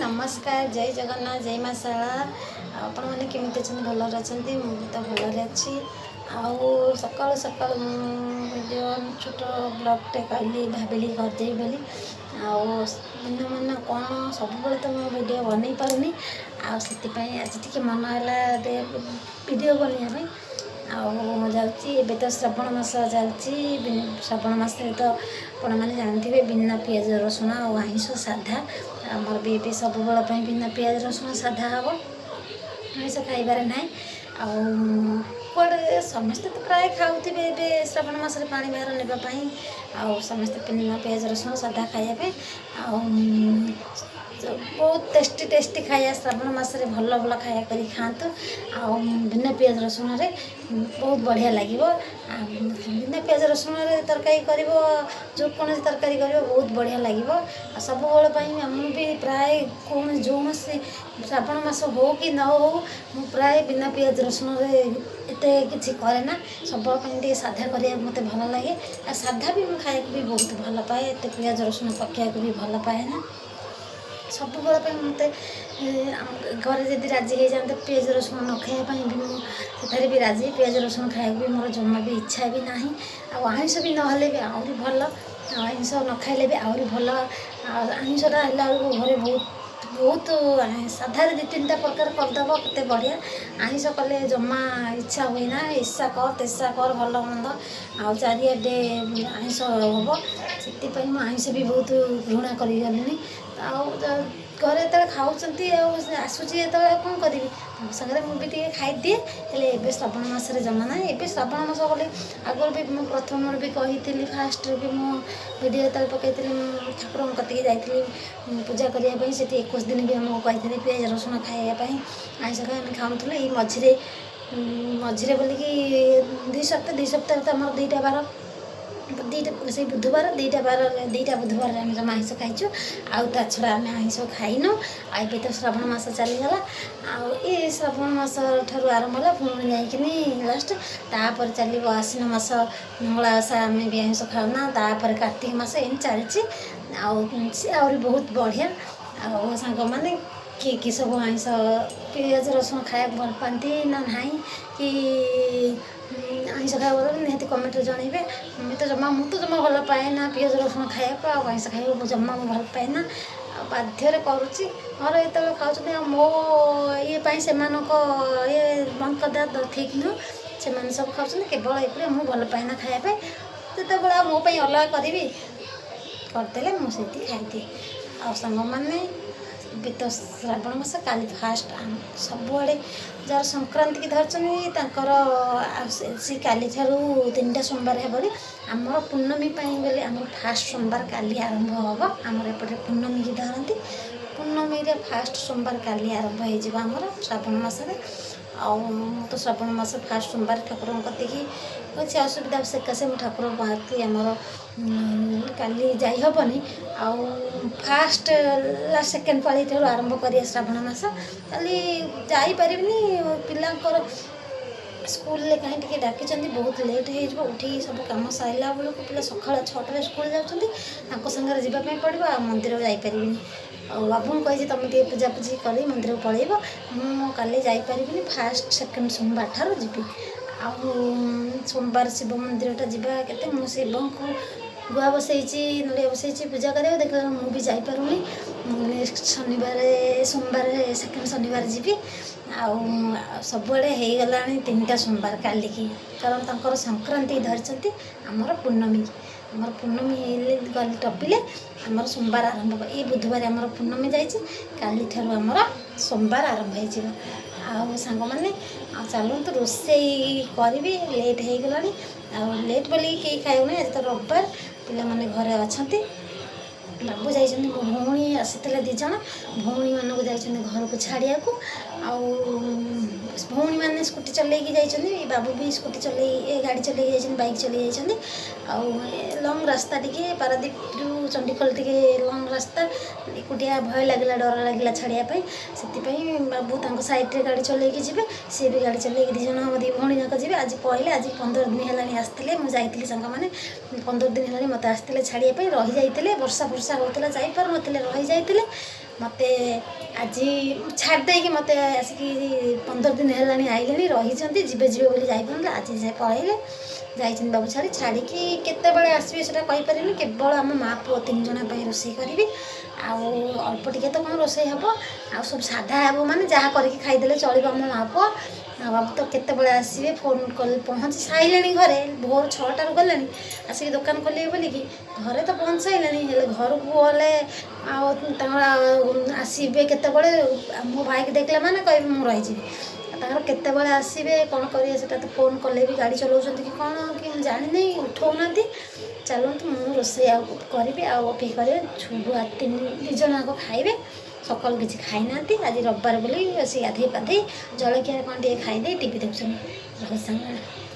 नमस्कार जय जगन्नाथ जय माँ शाला आपण मैंने केमी अच्छा भलर अच्छा मुझे तो भलरे अच्छी सकाल सकाल वीडियो छोट ब्लॉगटे कहली भाविली करदे बोली दिन मन कौन सब तो मो वीडियो बन पारनी आज टी मन है वीडियो बनवाई जाऊँगी तो श्रावण मास चलती श्रावण मास तो आपण मैंने जानते बिना पियाज रसुण और आइंष साधा आमर भी सब बिना पियाज रसुण साधा हम आइंष खाइबार ना कड़े समस्ते तो प्राय खाऊे श्रावण मसरे पा बाहर नापी समस्ते बिना पियाज रसुण साधा खाइबा बहुत टेस्टी टेस्टी खाया श्रावण मसरे भल भल खाया करी खातु बिना पियाज रसुण रे बहुत बढ़िया लगे बिना पियाज रसुण तरकारी कर जो कौन तरकारी कर बहुत बढ़िया लगे सब भी प्राय कौन जो श्रावण मास हो कि न हो मु प्राय बिना पियाज रसुण एत कि कैना सब साधा करने मत भल लगे साधा भी मुझे खाया भी बहुत भल पाए एत पियाज रसुण पकड़ा भी भल पाए ना सब मत घर जब राजी हो जाते पियाज रसुण न खायापी भी मुझे भी राजी पियाज रसुण खाया भी मोर जमा भी इच्छा भी ना आइंष भी नहेले भी आहरी भल आइंष न खाइले भी आहरी भल आइंषटा है घरे बहुत बहुत साधार दु तीन प्रकार करदेव केते बढ़िया आइंष कले जमा इच्छा हुए ना ईर्षा कर तेषा कर भल मंद आ चारिआडे आइंष हम से आइंष भी बहुत घृणा करगली घरे जो खाऊँगी आसूसी जो कौन करी सागर मुझे खाईदिए हेल्ले श्रावण मसरे जमा ना ए श्रावण मास गले आगर भी मुझे प्रथम भी कही फास्ट भी मो वीडियो जो पकई ठाकुर कतिक जाइली पूजा करने से 21 दिन भी आमको कही पियाज रसुण खायापी आइंष खाई खाऊल ये मझे मझे बोलिकी 2 सप्ताह तो आम 2टा बार दुईटा से बुधवार 2टा बार 2टा बुधवार आम जमा आइंष खाइचु ता छड़ा आम आइंष खाइन आए तो श्रावण मास चलीगला ये श्रावण मास ठार आरंभ है पुणी जाइए लास्ट तापर चलो आश्विन मास मंगला ओषा आम भी आइंष खाऊना तापर कार्तिक मास एम चलती आहरी बहुत बढ़िया सांग मैंने कि सब आइंष पियाज रसुण खाया भल पाती ना कि आइंष खाया निहती कमेंट जनइबे मुझे तो जमा भल पाए ना पियाज रसुण खाया आइंष खाया जमा भल पाए ना बाध्य करुच्ची घर ये खाऊँ मो ये से ये बंद करदे ठीक नुह से सब खाऊँ केवल ये मुझे भल पाए ना खायापी जिते मोपाई अलग करी करदे मुझे खाई आ सांग मैंने भी तो श्रावण मास काली फास्ट सबुआड़े जार संक्रांति की धरचर सी काली ठारू 3टा सोमवार हेबली आमर पूर्णमी बोले आम फास्ट सोमवार काली आरंभ हम आमर एपटे पूर्णमी की धरती पूर्णमी फास्ट सोमवार काली आरंभ होमर श्रावण मसरे तो श्रावण मास फास्ट सोमवार ठाकुर कतिकी अच्छी असुविधा सकाशे मुझे ठाकुर बाहर आमर काली जाइहबनी फास्ट सेकेंड पाली ठार आरंभ कर श्रावण मास काली जापर पिलांकर स्कूल कहीं टे डाकी बहुत लेट हो उठी सब कम सारा बेलू पिला सका 6टार स्कूल जाऊँच सागर जावाई पड़ो मंदिर जापर बाबू कही तुम टे पूजापूजी कर मंदिर पलैब मु काली जापरि फास्ट सेकेंड सोमवार ठार जी सोमवार शिव मंदिर जावा के मु शिव को गुआ बसई नड़िया बसई पूजा कर देख मुझे जापरूनी नेक्स्ट शनिवार सोमवार सेकेंड शनिवार जी सबुआड़े हो गला 3टा सोमवार काली की कारण तंकर संक्रांति धरती आमर पूर्णमी गल टपिले आमर सोमवार आरंभ ये बुधवार आमर पूर्णमी जाइए काली ठार आमर सोमवार आरंभ हो सांग मैंने चलते रोसई करी लेट हो गला लेट बोली कहीं खाऊना आज तो रविवार पिला माने घरे अच्छा बाबू जाइए मो भौणी आसी 2 जन भौणी मानक जाइए घर को छाड़िया भौणी मैंने स्कूटी चलैकी जाइए बाबू भी स्कूटी चल गाड़ी चलैकी जाइए बाइक चलैकी जाइए लंग रास्ता टी पारादीप रु चंडीखोल टी लंग रास्ता एकुटिया भय लगे डर लगे छाड़ापी से बाबू तक सैड्रे गाड़ी चलैकी जी सी भी गाड़ी चलैकी 2 जन 2 भौणी जाक जी आज पहले आज 15 दिन है आसते मुझे सांग मैंने 15 दिन है मत आसते छाड़ापी रही जाते वर्षा फर्षा होता जापार ना रही जाते मत आज छाड़ देकी मत आसिक 15 दिन है आइले रही जीवे जीवे बोली जापर आज से पलैले जाइए बाबू छाड़ी छाड़ी केत आसवे से कहीपर केवल आम माँ पुओ 3 जन रोषे करी अल्प टिके तो कौन रोषे हम आ सब साधा हे माने जहाँ करके खाईदे चलो आम माँ पुओ बाबू तो केतबले आसवे फोन कल पहुँची सारे घरे भोर 6टार गले आसिक दुकान खोलिए बोलिकी घरे तो पहुँच सारे घर को गले आसवे केतबले मो भाई की देखले माने कह मुझे तार केतबले आसवे कौन करें तो फोन कले भी गाड़ी चलाऊँ कि कौन कि जानी उठाऊना चलतु मुझे रोषे करी आए करें छुआ 2 जन आग खाइबे सकाल किसी खाई ना आज रविवार बोली गाधे पाधे जलखिया कौन टे खाई टीवी देखुन रही।